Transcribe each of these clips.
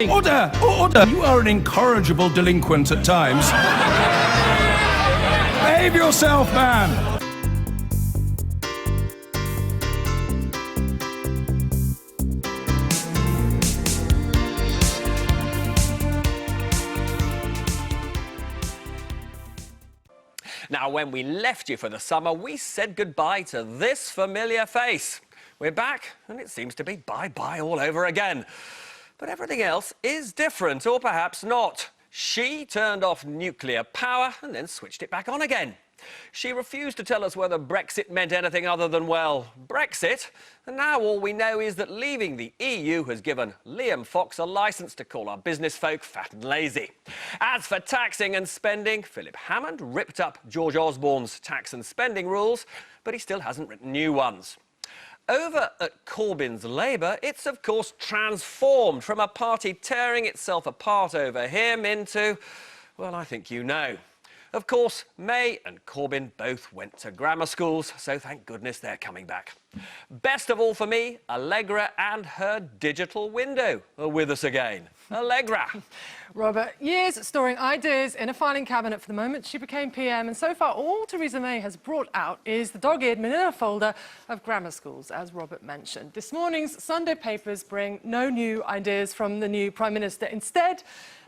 Order! Order! You are an incorrigible delinquent at times. Behave yourself, man! Now, when we left you for the summer, we said goodbye to this familiar face. We're back, and it seems to be bye-bye all over again. But everything else is different, or perhaps not. She turned off nuclear power and then switched it back on again. She refused to tell us whether Brexit meant anything other than, well, Brexit. And now all we know is that leaving the EU has given Liam Fox a licence to call our business folk fat and lazy. As for taxing and spending, Philip Hammond ripped up George Osborne's tax and spending rules, but he still hasn't written new ones. Over at Corbyn's Labour, it's of course transformed from a party tearing itself apart over him into, well, I think you know. Of course, May and Corbyn both went to grammar schools, so thank goodness they're coming back. Best of all for me, Allegra and her digital window are with us again. Allegra. Robert, years storing ideas in a filing cabinet for the moment she became PM, and so far all Theresa May has brought out is the dog-eared manila folder of grammar schools, as Robert mentioned. This morning's Sunday papers bring no new ideas from the new Prime Minister. Instead,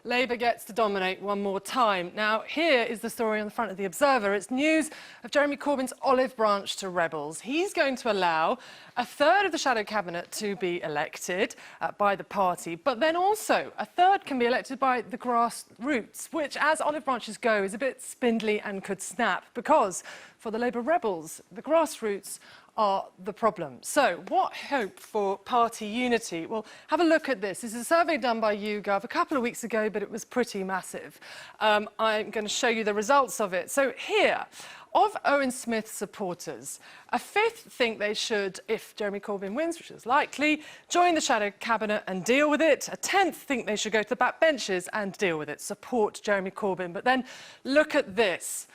Labour gets to dominate one more time. Now, here is the story on the front of The Observer. It's news of Jeremy Corbyn's olive branch to rebels. He's going to allow a third of the shadow cabinet to be elected by the party, but then also a third can be elected by the grassroots, which, as olive branches go, is a bit spindly and could snap, because for the Labour rebels, the grassroots are the problem. So, what hope for party unity? Well, have a look at this. This is a survey done by YouGov a couple of weeks ago, but it was pretty massive. I'm going to show you the results of it. So here, of Owen Smith's supporters, a fifth think they should, if Jeremy Corbyn wins, which is likely, join the shadow cabinet and deal with it. A tenth think they should go to the backbenches and deal with it, support Jeremy Corbyn. But then look at this.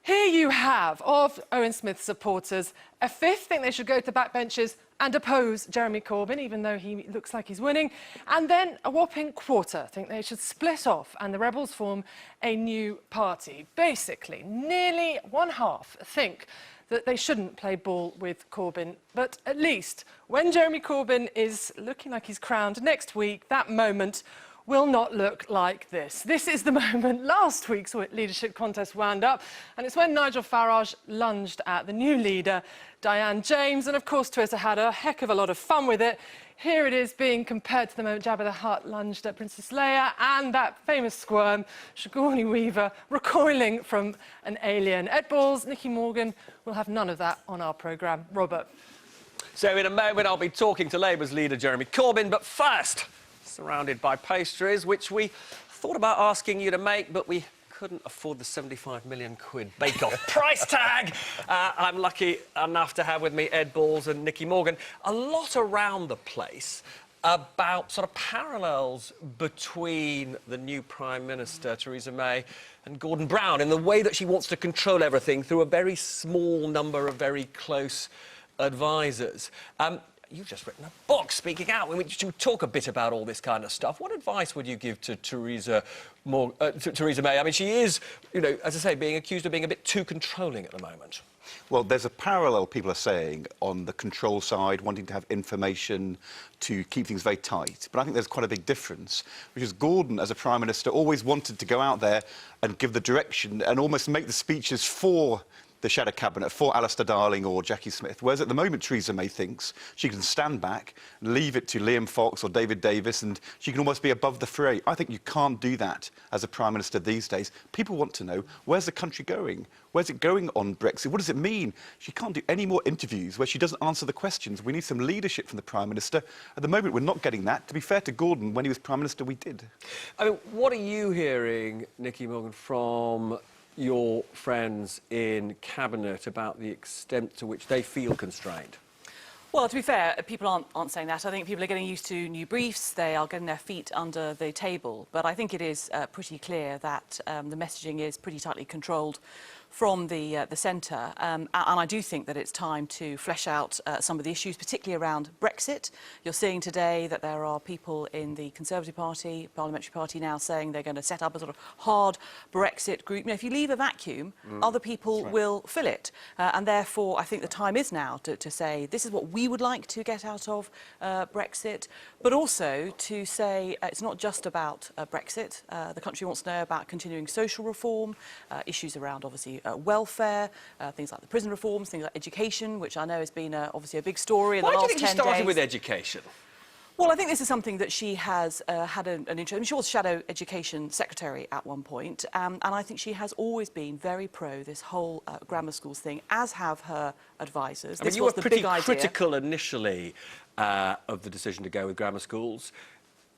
Here you have, of Owen Smith's supporters, a fifth think they should go to the backbenches and oppose Jeremy Corbyn, even though he looks like he's winning. And then a whopping quarter think they should split off and the rebels form a new party. Basically, nearly one half think that they shouldn't play ball with Corbyn. But at least, when Jeremy Corbyn is looking like he's crowned next week, that moment will not look like this. This is the moment last week's leadership contest wound up, and it's when Nigel Farage lunged at the new leader, Diane James, and of course Twitter had a heck of a lot of fun with it. Here it is being compared to the moment Jabba the Hutt lunged at Princess Leia and that famous squirm, Sigourney Weaver, recoiling from an alien. Ed Balls, Nicky Morgan will have none of that on our programme. Robert. So in a moment I'll be talking to Labour's leader Jeremy Corbyn, but first, surrounded by pastries, which we thought about asking you to make, but we couldn't afford the 75 million quid bake-off price tag. I'm lucky enough to have with me Ed Balls and Nicky Morgan. A lot around the place about sort of parallels between the new Prime Minister, Theresa May, and Gordon Brown in the way that she wants to control everything through a very small number of very close advisors. You've just written a book, Speaking Out. We should talk a bit about all this kind of stuff. What advice would you give to Theresa May? I mean, she is, you know, as I say, being accused of being a bit too controlling at the moment. Well, there's a parallel, people are saying, on the control side, wanting to have information to keep things very tight. But I think there's quite a big difference, because Gordon, as a Prime Minister, always wanted to go out there and give the direction and almost make the speeches for the shadow cabinet, for Alistair Darling or Jackie Smith, whereas at the moment Theresa May thinks she can stand back, leave it to Liam Fox or David Davis, and she can almost be above the fray. I think you can't do that as a Prime Minister these days. People want to know, where's the country going? Where's it going on Brexit? What does it mean? She can't do any more interviews where she doesn't answer the questions. We need some leadership from the Prime Minister. At the moment, we're not getting that. To be fair to Gordon, when he was Prime Minister, we did. I mean, what are you hearing, Nicky Morgan, from your friends in Cabinet about the extent to which they feel constrained? Well, to be fair, people aren't saying that. I think people are getting used to new briefs. They are getting their feet under the table. But I think it is pretty clear that the messaging is pretty tightly controlled from the centre, and I do think that it's time to flesh out some of the issues, particularly around Brexit. You're seeing today that there are people in the Conservative Party, Parliamentary Party now saying they're going to set up a sort of hard Brexit group. You know, if you leave a vacuum, other people will fill it, and therefore I think the time is now to say this is what we would like to get out of Brexit, but also to say it's not just about Brexit. The country wants to know about continuing social reform, issues around obviously welfare, things like the prison reforms, things like education, which I know has been obviously a big story in the last 10 days. Why do you think you started with education? Well, I think this is something that she has had an interest in. She was Shadow Education Secretary at one point, and I think she has always been very pro this whole grammar schools thing, as have her advisors. I mean, you were pretty critical initially of the decision to go with grammar schools.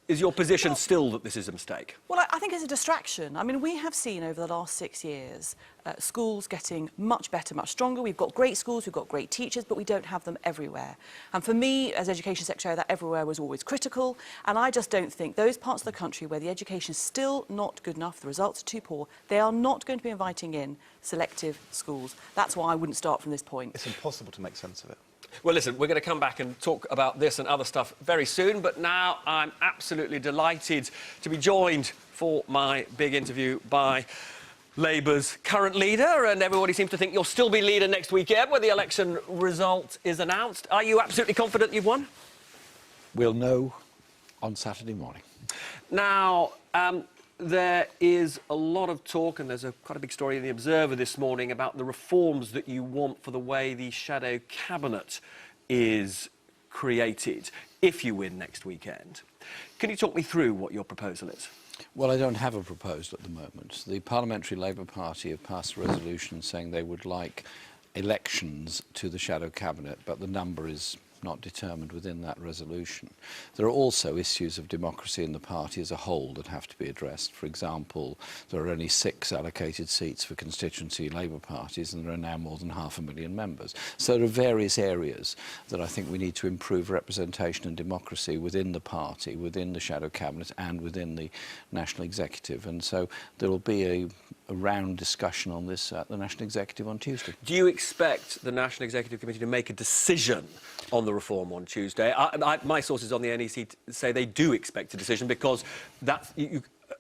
Is your position still that this is a mistake? Well, I think it's a distraction. I mean, we have seen over the last 6 years schools getting much better, much stronger. We've got great schools, we've got great teachers, but we don't have them everywhere. And for me, as Education Secretary, that everywhere was always critical. And I just don't think those parts of the country where the education is still not good enough, the results are too poor, they are not going to be inviting in selective schools. That's why I wouldn't start from this point. It's impossible to make sense of it. Well, listen, we're going to come back and talk about this and other stuff very soon, but now I'm absolutely delighted to be joined for my big interview by Labour's current leader, and everybody seems to think you'll still be leader next weekend when the election result is announced. Are you absolutely confident you've won? We'll know on Saturday morning. Now, there is a lot of talk, and there's quite a big story in The Observer this morning about the reforms that you want for the way the shadow cabinet is created if you win next weekend. Can you talk me through what your proposal is? Well, I don't have a proposal at the moment. The Parliamentary Labour Party have passed a resolution saying they would like elections to the shadow cabinet, but the number is not determined within that resolution. There are also issues of democracy in the party as a whole that have to be addressed. For example, there are only 6 allocated seats for constituency Labour parties, and there are now more than 500,000 members. So there are various areas that I think we need to improve representation and democracy within the party, within the shadow cabinet and within the national executive. And so there will be a round discussion on this at the National Executive on Tuesday. Do you expect the National Executive Committee to make a decision on the reform on Tuesday? My sources on the NEC say they do expect a decision because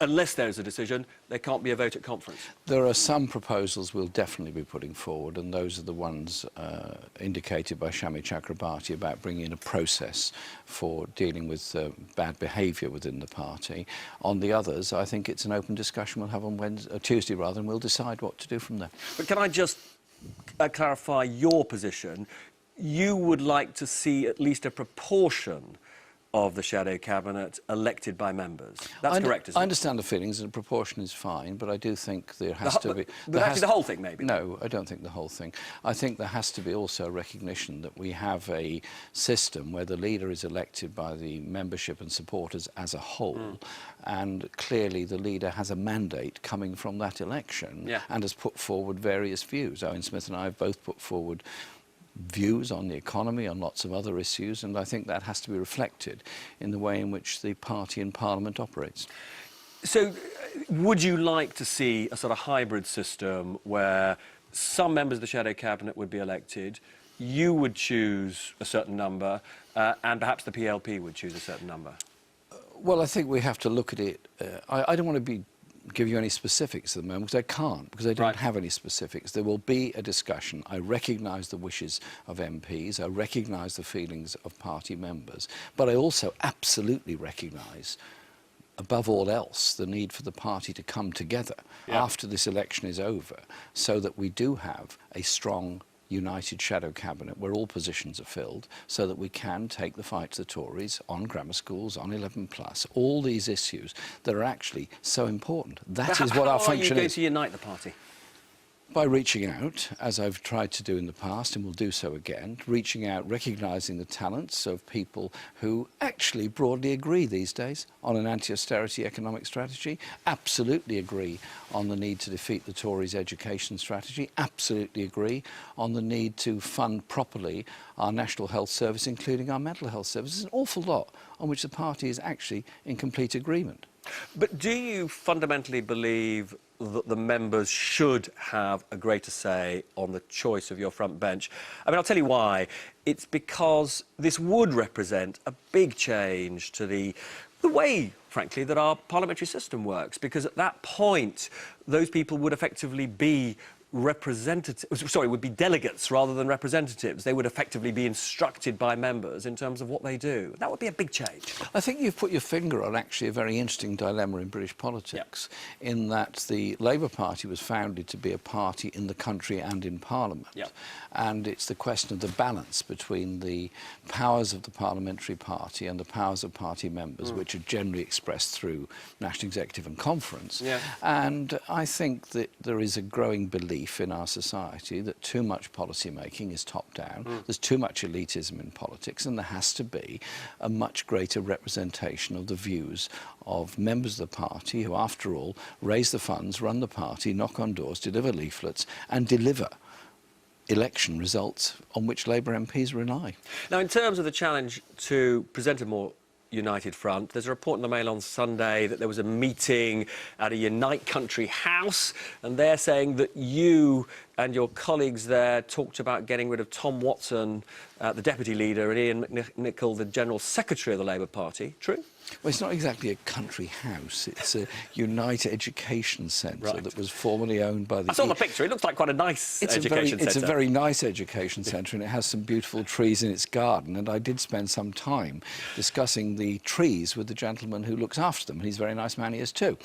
unless there is a decision, there can't be a vote at conference. There are some proposals we'll definitely be putting forward, and those are the ones indicated by Shami Chakrabarti about bringing in a process for dealing with bad behaviour within the party. On the others, I think it's an open discussion we'll have on Tuesday, and we'll decide what to do from there. But can I just clarify your position? You would like to see at least a proportion of the shadow cabinet elected by members. That's correct, isn't it? I understand the feelings, and a proportion is fine, but I do think there has to be... But actually the whole thing, maybe? No, I don't think the whole thing. I think there has to be also a recognition that we have a system where the leader is elected by the membership and supporters as a whole, and clearly the leader has a mandate coming from that election and has put forward various views. Owen Smith and I have both put forward views on the economy, on lots of other issues, and I think that has to be reflected in the way in which the party in Parliament operates. So, would you like to see a sort of hybrid system where some members of the shadow cabinet would be elected, you would choose a certain number, and perhaps the PLP would choose a certain number? Well, I think we have to look at it. I don't want to give you any specifics at the moment, because I can't, because I don't have any specifics. There will be a discussion. I recognise the wishes of MPs, I recognise the feelings of party members, but I also absolutely recognise, above all else, the need for the party to come together after this election is over, so that we do have a strong, united shadow cabinet where all positions are filled, so that we can take the fight to the Tories on grammar schools, on 11+, all these issues that are actually so important. That is what our function is. How are you going to unite the party? By reaching out, as I've tried to do in the past and will do so again, reaching out, recognising the talents of people who actually broadly agree these days on an anti-austerity economic strategy, absolutely agree on the need to defeat the Tories' education strategy, absolutely agree on the need to fund properly our National Health Service, including our mental health service. There's an awful lot on which the party is actually in complete agreement. But do you fundamentally believe that the members should have a greater say on the choice of your front bench? I mean, I'll tell you why. It's because this would represent a big change to the way, frankly, that our parliamentary system works, because at that point, those people would effectively be would be delegates rather than representatives. They would effectively be instructed by members in terms of what they do. That would be a big change. I think you've put your finger on actually a very interesting dilemma in British politics, in that the Labour Party was founded to be a party in the country and in Parliament. And it's the question of the balance between the powers of the parliamentary party and the powers of party members, which are generally expressed through National Executive and Conference. And I think that there is a growing belief in our society that too much policy making is top down. There's too much elitism in politics, and there has to be a much greater representation of the views of members of the party who, after all, raise the funds, run the party, knock on doors, deliver leaflets and deliver election results on which Labour MPs rely. Now, in terms of the challenge to present a more united front, there's a report in the Mail on Sunday that there was a meeting at a Unite Country house, and they're saying that you and your colleagues there talked about getting rid of Tom Watson, the deputy leader, and Ian McNicol, the general secretary of the Labour Party. True? Well, it's not exactly a country house. It's a Unite Education Centre that was formerly owned by the... I saw the picture. It looks like quite a nice education centre. It's a very nice education centre, and it has some beautiful trees in its garden. And I did spend some time discussing the trees with the gentleman who looks after them. And he's a very nice man, he is too.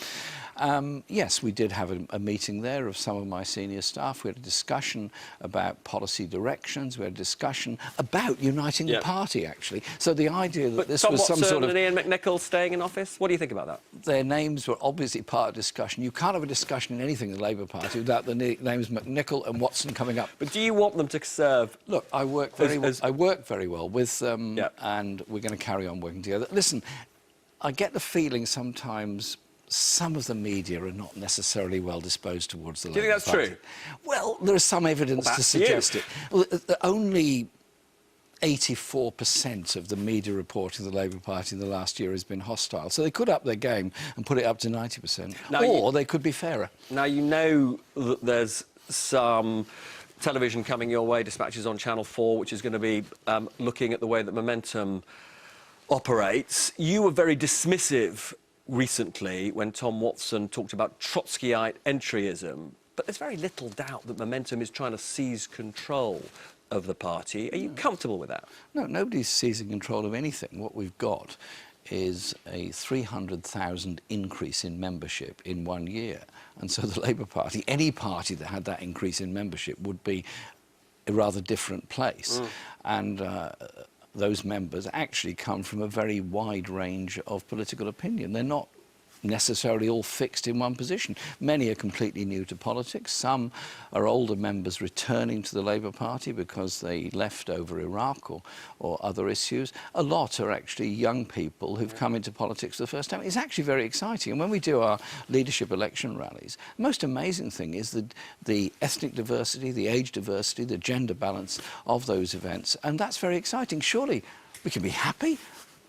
Yes, we did have a meeting there of some of my senior staff. We had a discussion about policy directions. We had a discussion about uniting the party, actually. So the idea that this was some sort of... and Ian McNicol staying in office? What do you think about that? Their names were obviously part of discussion. You can't have a discussion in anything in the Labour Party without the names McNicol and Watson coming up. But do you want them to serve? Look, I work very well with them, and we're going to carry on working together. Listen, I get the feeling sometimes some of the media are not necessarily well disposed towards the Labour Party. Do you think that's true? Well, there is some evidence to suggest it. Well, only 84% of the media reporting of the Labour Party in the last year has been hostile. So they could up their game and put it up to 90%. Now, or they could be fairer. Now, you know that there's some television coming your way, dispatches on Channel 4, which is going to be looking at the way that Momentum operates. You were very dismissive recently when Tom Watson talked about Trotskyite entryism. But there's very little doubt that Momentum is trying to seize control of the party. Are you comfortable with that? No, nobody's seizing control of anything. What we've got is a 300,000 increase in membership in 1 year. And so the Labour Party, any party that had that increase in membership would be a rather different place. And those members actually come from a very wide range of political opinion. They're not necessarily all fixed in one position. Many are completely new to politics. Some are older members returning to the Labour Party because they left over Iraq or other issues. A lot are actually young people who've come into politics for the first time. It's actually very exciting. And when we do our leadership election rallies, the most amazing thing is the ethnic diversity, the age diversity, the gender balance of those events. And that's very exciting. Surely we can be happy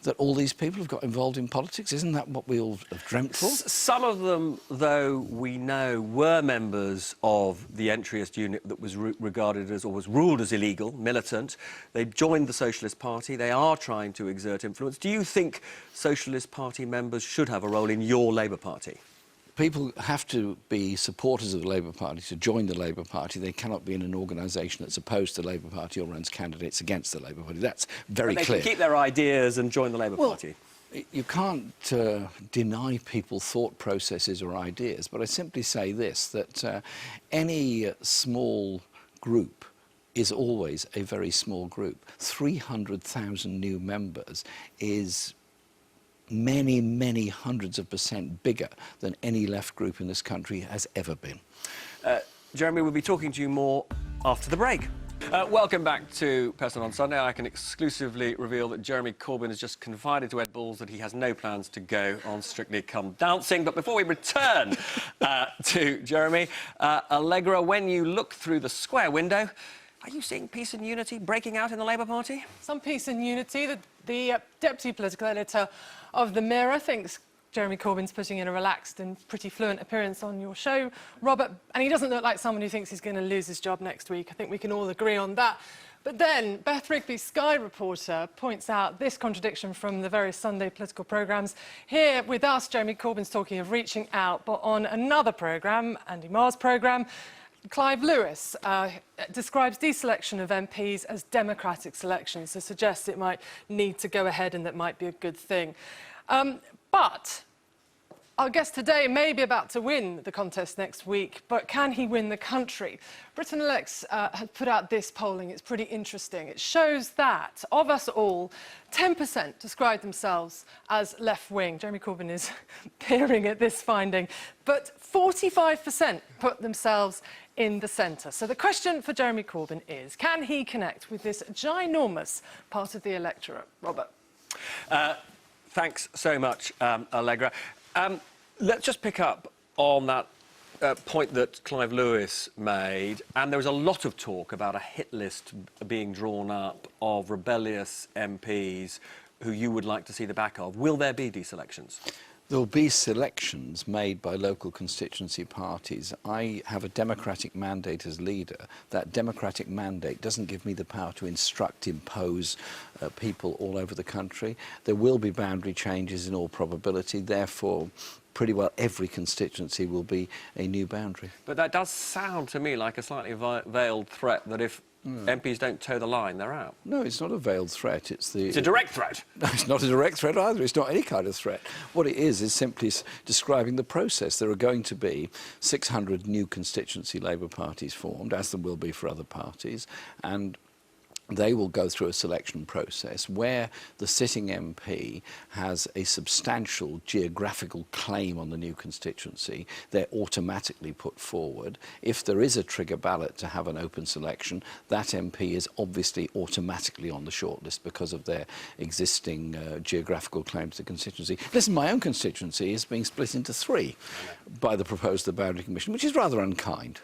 that all these people have got involved in politics. Isn't that what we all have dreamt for? Some of them, though, we know, were members of the entryist unit that was regarded as, or was ruled as illegal, militant. They joined the Socialist Party. They are trying to exert influence. Do you think Socialist Party members should have a role in your Labour Party? People have to be supporters of the Labour Party to join the Labour Party. They cannot be in an organisation that's opposed to the Labour Party or runs candidates against the Labour Party. That's very clear. They can keep their ideas and join the Labour Party. You can't deny people thought processes or ideas, but I simply say this, that any small group is always a very small group. 300,000 new members is many, many hundreds of % bigger than any left group in this country has ever been. Jeremy, we'll be talking to you more after the break. Welcome back to Peston on Sunday. I can exclusively reveal that Jeremy Corbyn has just confided to Ed Balls that he has no plans to go on Strictly Come Dancing. But before we return to Jeremy, Allegra, when you look through the square window, are you seeing peace and unity breaking out in the Labour Party? Some peace and unity. The deputy political editor of The Mirror thinks Jeremy Corbyn's putting in a relaxed and pretty fluent appearance on your show, Robert, and he doesn't look like someone who thinks he's going to lose his job next week. I think we can all agree on that. But then Beth Rigby, Sky reporter, points out this contradiction from the various Sunday political programmes. Here with us, Jeremy Corbyn's talking of reaching out, but on another programme, Andy Marr's programme, Clive Lewis describes deselection of MPs as democratic selection, so suggests it might need to go ahead and that might be a good thing. But our guest today may be about to win the contest next week, but can he win the country? Britain Elects has put out this polling. It's pretty interesting. It shows that, of us all, 10% describe themselves as left-wing. Jeremy Corbyn is peering at this finding. But 45% put themselves in the centre. So the question for Jeremy Corbyn is, can he connect with this ginormous part of the electorate? Robert. Thanks so much, Allegra. Let's just pick up on that point that Clive Lewis made, and there was a lot of talk about a hit list being drawn up of rebellious MPs who you would like to see the back of. Will there be deselections? There will be selections made by local constituency parties. I have a democratic mandate as leader. That democratic mandate doesn't give me the power to impose people all over the country. There will be boundary changes in all probability. Therefore, pretty well every constituency will be a new boundary. But that does sound to me like a slightly veiled threat that if MPs don't toe the line, they're out. No, it's not a veiled threat. It's a direct threat. No, it's not a direct threat either. It's not any kind of threat. What it is simply describing the process. There are going to be 600 new constituency Labour parties formed, as there will be for other parties, and they will go through a selection process where the sitting MP has a substantial geographical claim on the new constituency. They're automatically put forward. If there is a trigger ballot to have an open selection, that MP is obviously automatically on the shortlist because of their existing geographical claim to the constituency. Listen, my own constituency is being split into 3 by the proposed the Boundary Commission, which is rather unkind.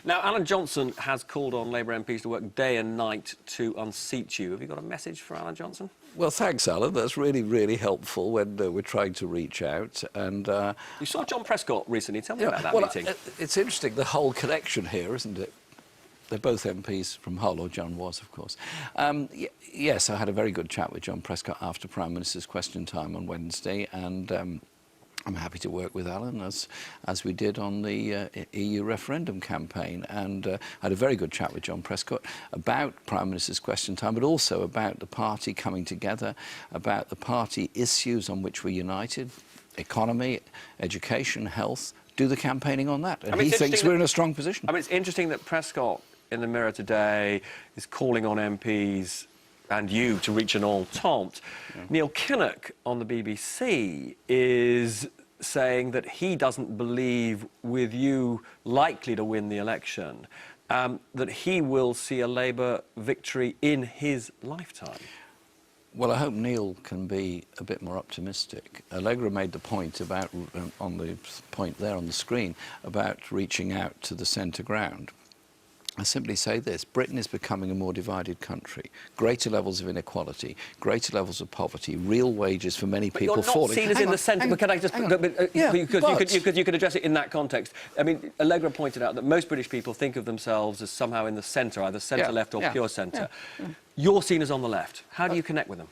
Now, Alan Johnson has called on Labour MPs to work day and night to unseat you. Have you got a message for Alan Johnson? Well, thanks, Alan. That's really, really helpful when we're trying to reach out. And you saw John Prescott recently. Tell me about that meeting. It's interesting, the whole connection here, isn't it? They're both MPs from Hull, or John was, of course. Yes, I had a very good chat with John Prescott after Prime Minister's Question Time on Wednesday, and I'm happy to work with Alan, as we did on the EU referendum campaign. And I had a very good chat with John Prescott about Prime Minister's Question Time, but also about the party coming together, about the party issues on which we're united, economy, education, health. Do the campaigning on that. And he thinks we're in a strong position. I mean, it's interesting that Prescott in the Mirror today is calling on MPs and you to reach an entente. Yeah. Neil Kinnock on the BBC is saying that he doesn't believe, with you likely to win the election, that he will see a Labour victory in his lifetime. Well, I hope Neil can be a bit more optimistic. Allegra made the point about, on the point there on the screen, about reaching out to the centre ground. I simply say this: Britain is becoming a more divided country. Greater levels of inequality, greater levels of poverty, real wages for many people falling. But you're not seen as in the centre. But can I just... Because you could address it in that context. I mean, Allegra pointed out that most British people think of themselves as somehow in the centre, either centre-left or pure centre. You're seen as on the left. How do you connect with them?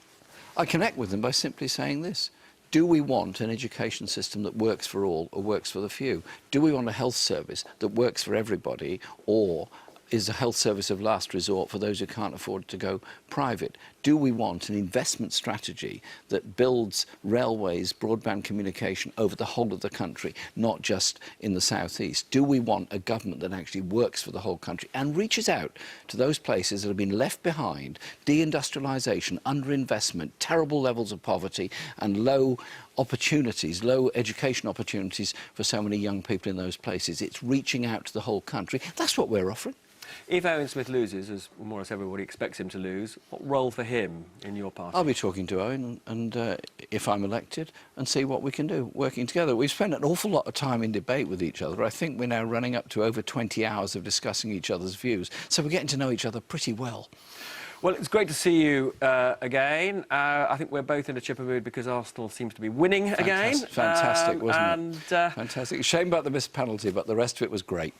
I connect with them by simply saying this: do we want an education system that works for all or works for the few? Do we want a health service that works for everybody, or is a health service of last resort for those who can't afford to go private? Do we want an investment strategy that builds railways, broadband communication over the whole of the country, not just in the southeast? Do we want a government that actually works for the whole country and reaches out to those places that have been left behind? Deindustrialisation, underinvestment, terrible levels of poverty and low opportunities, low education opportunities for so many young people in those places. It's reaching out to the whole country. That's what we're offering. If Owen Smith loses, as more or less everybody expects him to lose, what role for him in your party? I'll be talking to Owen, and if I'm elected, and see what we can do, working together. We've spent an awful lot of time in debate with each other. I think we're now running up to over 20 hours of discussing each other's views, so we're getting to know each other pretty well. Well, it's great to see you again. I think we're both in a chipper mood because Arsenal seems to be winning again. Fantastic, wasn't it? Fantastic. Shame about the missed penalty, but the rest of it was great.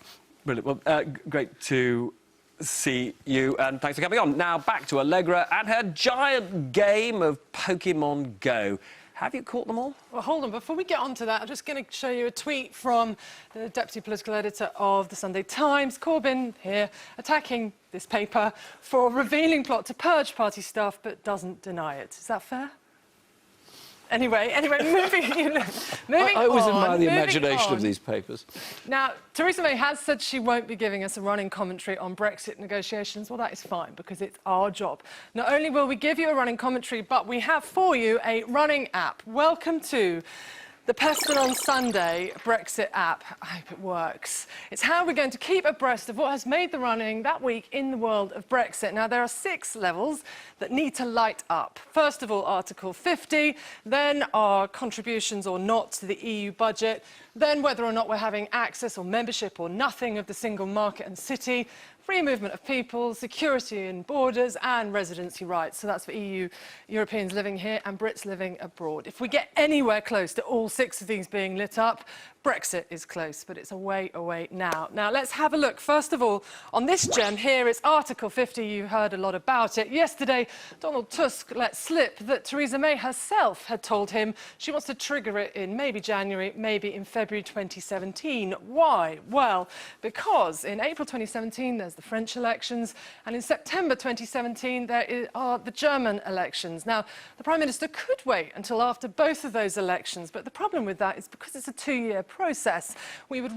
Brilliant. Well, great to see you, and thanks for coming on. Now, back to Allegra and her giant game of Pokemon Go. Have you caught them all? Well, hold on. Before we get on to that, I'm just going to show you a tweet from the Deputy Political Editor of the Sunday Times, Corbyn, here, attacking this paper for revealing plot to purge party staff, but doesn't deny it. Is that fair? Anyway, moving on. I always admire the imagination of these papers. Now, Theresa May has said she won't be giving us a running commentary on Brexit negotiations. Well, that is fine, because it's our job. Not only will we give you a running commentary, but we have for you a running app. Welcome to the Peston on Sunday Brexit app. I hope it works. It's how we're going to keep abreast of what has made the running that week in the world of Brexit. Now, there are 6 levels that need to light up. First of all, Article 50, then our contributions or not to the EU budget, then whether or not we're having access or membership or nothing of the single market and city, free movement of people, security in borders and residency rights. So that's for Europeans living here and Brits living abroad. If we get anywhere close to all 6 of these being lit up, Brexit is close, but it's a way away now. Now, let's have a look. First of all, on this gem here, it's Article 50. You heard a lot about it. Yesterday, Donald Tusk let slip that Theresa May herself had told him she wants to trigger it in maybe January, maybe in February 2017. Why? Well, because in April 2017, there's the French elections, and in September 2017, there are the German elections. Now, the Prime Minister could wait until after both of those elections, but the problem with that is because it's a 2-year process, we would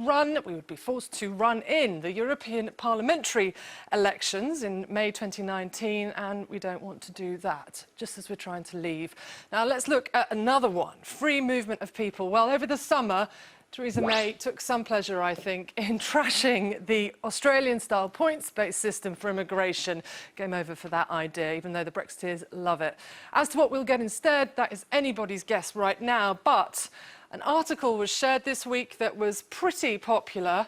be forced to run in the European parliamentary elections in May 2019, and we don't want to do that, just as we're trying to leave. Now, let's look at another one, free movement of people. Well, over the summer, Theresa May took some pleasure, I think, in trashing the Australian-style points-based system for immigration. Game over for that idea, even though the Brexiteers love it. As to what we'll get instead, that is anybody's guess right now, but an article was shared this week that was pretty popular.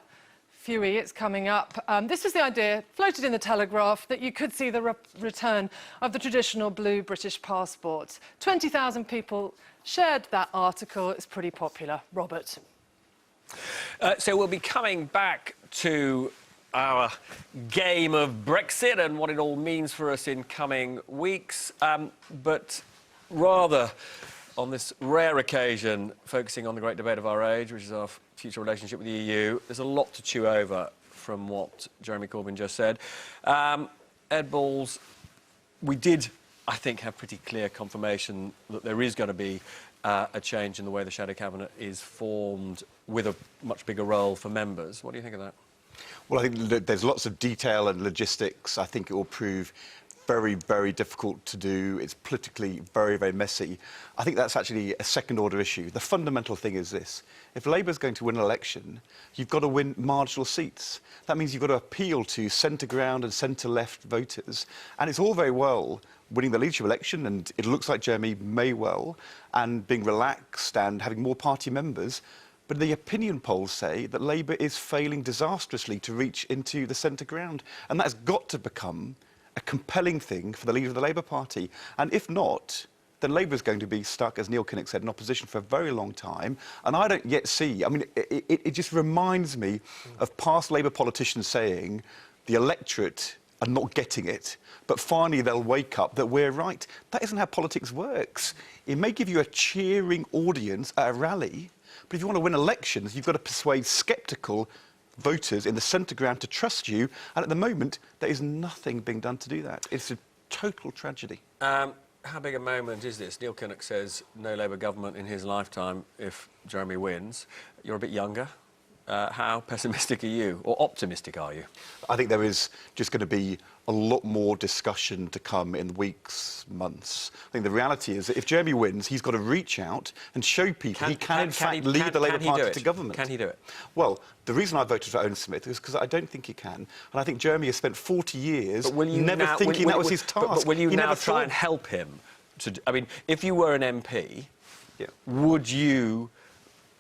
Fewy, it's coming up. This was the idea, floated in the Telegraph, that you could see the return of the traditional blue British passport. 20,000 people shared that article. It's pretty popular. Robert. So we'll be coming back to our game of Brexit and what it all means for us in coming weeks, but rather on this rare occasion, focusing on the great debate of our age, which is our future relationship with the EU. There's a lot to chew over from what Jeremy Corbyn just said. Ed Balls, we did, I think, have pretty clear confirmation that there is going to be a change in the way the Shadow Cabinet is formed with a much bigger role for members. What do you think of that? Well, I think there's lots of detail and logistics. I think it will prove very, very difficult to do. It's politically very, very messy. I think that's actually a second-order issue. The fundamental thing is this. If Labour's going to win an election, you've got to win marginal seats. That means you've got to appeal to centre-ground and centre-left voters. And it's all very well winning the leadership election, and it looks like Jeremy may well, and being relaxed and having more party members. But the opinion polls say that Labour is failing disastrously to reach into the centre ground. And that's got to become a compelling thing for the leader of the Labour Party. And if not, then Labour is going to be stuck, as Neil Kinnock said, in opposition for a very long time. And I don't yet see... I mean, it just reminds me of past Labour politicians saying the electorate are not getting it, but finally they'll wake up that we're right. That isn't how politics works. It may give you a cheering audience at a rally, but if you want to win elections, you've got to persuade sceptical voters in the centre ground to trust you, and at the moment there is nothing being done to do that. It's a total tragedy. How big a moment is this? Neil Kinnock says no Labour government in his lifetime if Jeremy wins. You're a bit younger. How pessimistic are you, or optimistic are you? I think there is just going to be a lot more discussion to come in weeks, months. I think the reality is that if Jeremy wins, he's got to reach out and show people he can in fact lead the Labour Party to government. Can he do it? Well, the reason I voted for Owen Smith is because I don't think he can. And I think Jeremy has spent 40 years never thinking that was his task. But will you now try and help him? I mean, if you were an MP, would you,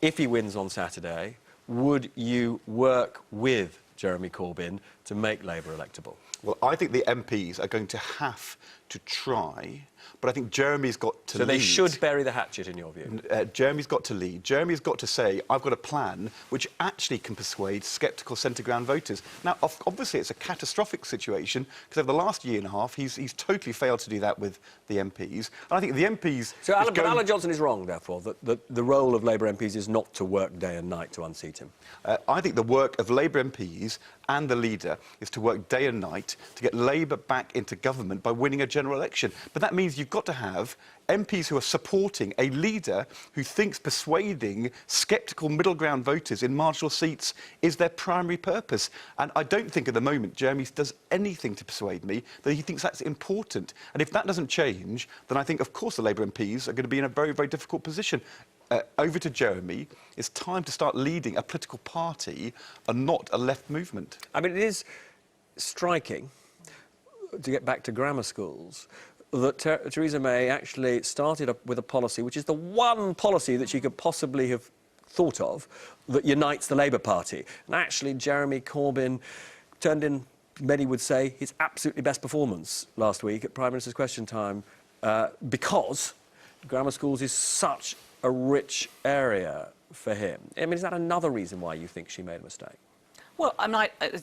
if he wins on Saturday, would you work with Jeremy Corbyn to make Labour electable? Well, I think the MPs are going to have to try, but I think Jeremy's got to lead. So they should bury the hatchet, in your view? Jeremy's got to lead. Jeremy's got to say, I've got a plan which actually can persuade sceptical centre-ground voters. Now, obviously, it's a catastrophic situation, because over the last year and a half, he's totally failed to do that with the MPs. And I think the MPs... So Alan Johnson is wrong, therefore, that the role of Labour MPs is not to work day and night to unseat him? I think the work of Labour MPs and the leader is to work day and night to get Labour back into government by winning a general election. But that means you've got to have MPs who are supporting a leader who thinks persuading sceptical middle ground voters in marginal seats is their primary purpose. And I don't think at the moment Jeremy does anything to persuade me that he thinks that's important. And if that doesn't change, then I think, of course, the Labour MPs are going to be in a very, very difficult position. Over to Jeremy. It's time to start leading a political party and not a left movement. I mean, it is striking, to get back to grammar schools, that Theresa May actually started up with a policy which is the one policy that she could possibly have thought of that unites the Labour Party. And actually, Jeremy Corbyn turned in, many would say, his absolutely best performance last week at Prime Minister's Question Time because grammar schools is such a rich area for him. I mean, is that another reason why you think she made a mistake? Well,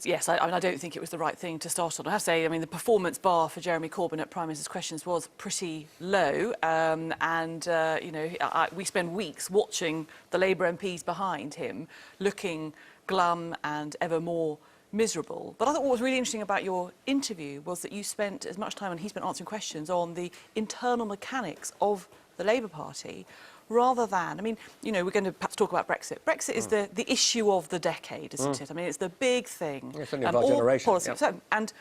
yes, I don't think it was the right thing to start on. I have to say, I mean, the performance bar for Jeremy Corbyn at Prime Minister's Questions was pretty low. You know, we spend weeks watching the Labour MPs behind him looking glum and ever more miserable. But I thought what was really interesting about your interview was that you spent as much time, and he spent answering questions on the internal mechanics of the Labour Party, rather than, I mean, you know, we're going to perhaps talk about Brexit. Brexit is the issue of the decade, isn't it? I mean, it's the big thing. It's only of our generation. Yep. So, and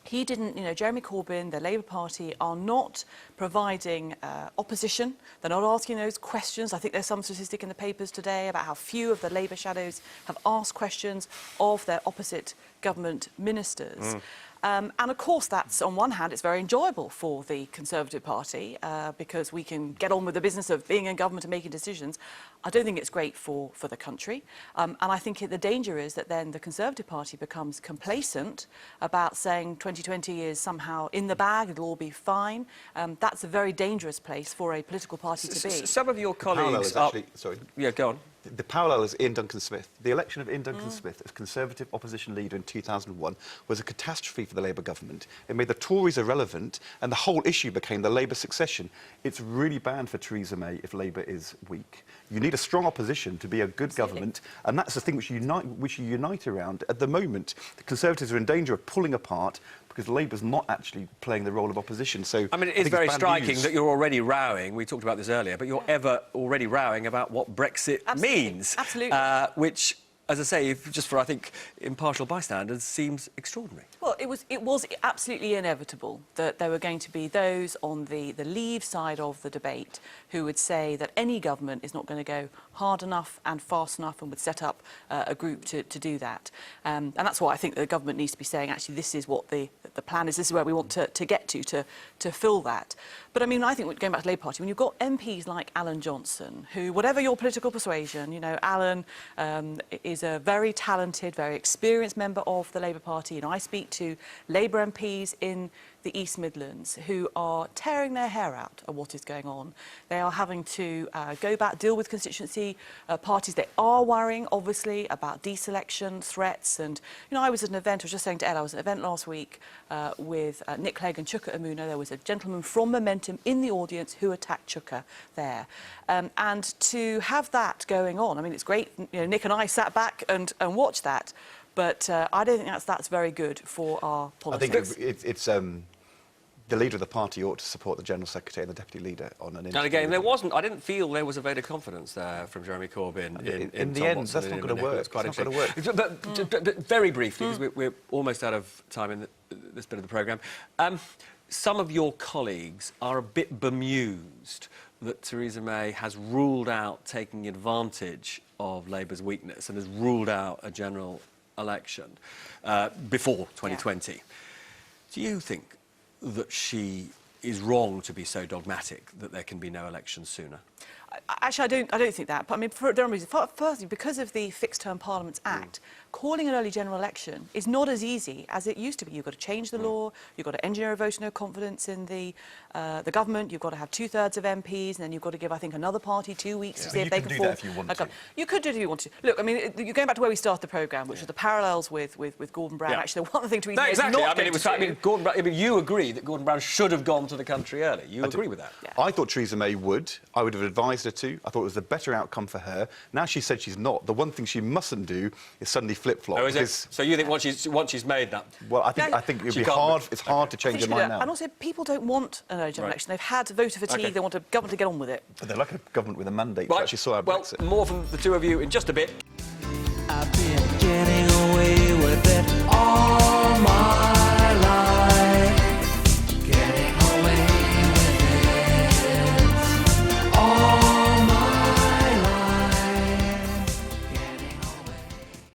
he didn't, you know, Jeremy Corbyn, the Labour Party, are not providing opposition. They're not asking those questions. I think there's some statistic in the papers today about how few of the Labour shadows have asked questions of their opposite government ministers. And of course, that's, on one hand, it's very enjoyable for the Conservative Party because we can get on with the business of being in government and making decisions. I don't think it's great for the country. And I think the danger is that then the Conservative Party becomes complacent about saying 2020 is somehow in the bag, it'll all be fine. That's a very dangerous place for a political party to be. Some of your colleagues... Sorry. Yeah, go on. The parallel is Ian Duncan-Smith. The election of Ian Duncan-Smith as Conservative opposition leader in 2001 was a catastrophe for the Labour government. It made the Tories irrelevant, and the whole issue became the Labour succession. It's really bad for Theresa May if Labour is weak. You need a strong opposition to be a good government, and that's the thing which you unite around. At the moment, the Conservatives are in danger of pulling apart because Labour's not actually playing the role of opposition. So I mean, it is very striking that you're already rowing, we talked about this earlier, but you're already rowing about what Brexit means. Absolutely. Which, as I say, just for, I think, impartial bystanders, seems extraordinary. Well, it was absolutely inevitable that there were going to be those on the Leave side of the debate who would say that any government is not going to go hard enough and fast enough and would set up a group to do that. And that's why I think the government needs to be saying, actually, this is what the plan is, this is where we want to get to fill that. But, I mean, I think, going back to the Labour Party, when you've got MPs like Alan Johnson, who, whatever your political persuasion, you know, Alan is a very talented, very experienced member of the Labour Party, and I speak to Labour MPs in the East Midlands who are tearing their hair out at what is going on. They are having to go back, deal with constituency parties. They are worrying, obviously, about deselection, threats. And, you know, I was at an event, I was just saying to Ed, I was at an event last week with Nick Clegg and Chuka Umunna. There was a gentleman from Momentum in the audience who attacked Chuka there. And to have that going on, I mean, it's great. You know, Nick and I sat back and watched that. But I don't think that's very good for our politics. I think it's the leader of the party ought to support the General Secretary and the Deputy Leader on an interview. And again, I didn't feel there was a vote of confidence there from Jeremy Corbyn. In the end, that's not going to work. It's not going to work. But very briefly, because we're almost out of time in this bit of the programme, some of your colleagues are a bit bemused that Theresa May has ruled out taking advantage of Labour's weakness and has ruled out a general election before 2020. Yeah. Do you think that she is wrong to be so dogmatic that there can be no election sooner? Actually, I don't think that. But I mean, for a number of reasons. Firstly, because of the Fixed-Term Parliaments Act, calling an early general election is not as easy as it used to be. You've got to change the law, you've got to engineer a vote of no confidence in the government, you've got to have 2/3 of MPs, and then you've got to give, I think, another party 2 weeks to see if they can form. You can do that if you want to. You could do it if you want to. Look, I mean, you're going back to where we started the programme, which are the parallels with Gordon Brown. Yeah. Actually, the one thing to No, exactly. not I mean, Gordon Brown, you agree that Gordon Brown should have gone to the country early. You agree with that? Yeah. I thought Theresa May would. I would have advised her to. I thought it was the better outcome for her. Now she said she's not. The one thing she mustn't do is suddenly flip-flop. Oh, is it? So you think once she's made that? Well, I think it'd She be can't hard. be. It's hard to change her mind now. And also, people don't want an early general election. They've had voter fatigue. Okay. They want a government to get on with it. But they're like a government with a mandate to Right. actually sort out Well, Brexit. more from the two of you in just a bit. I've been getting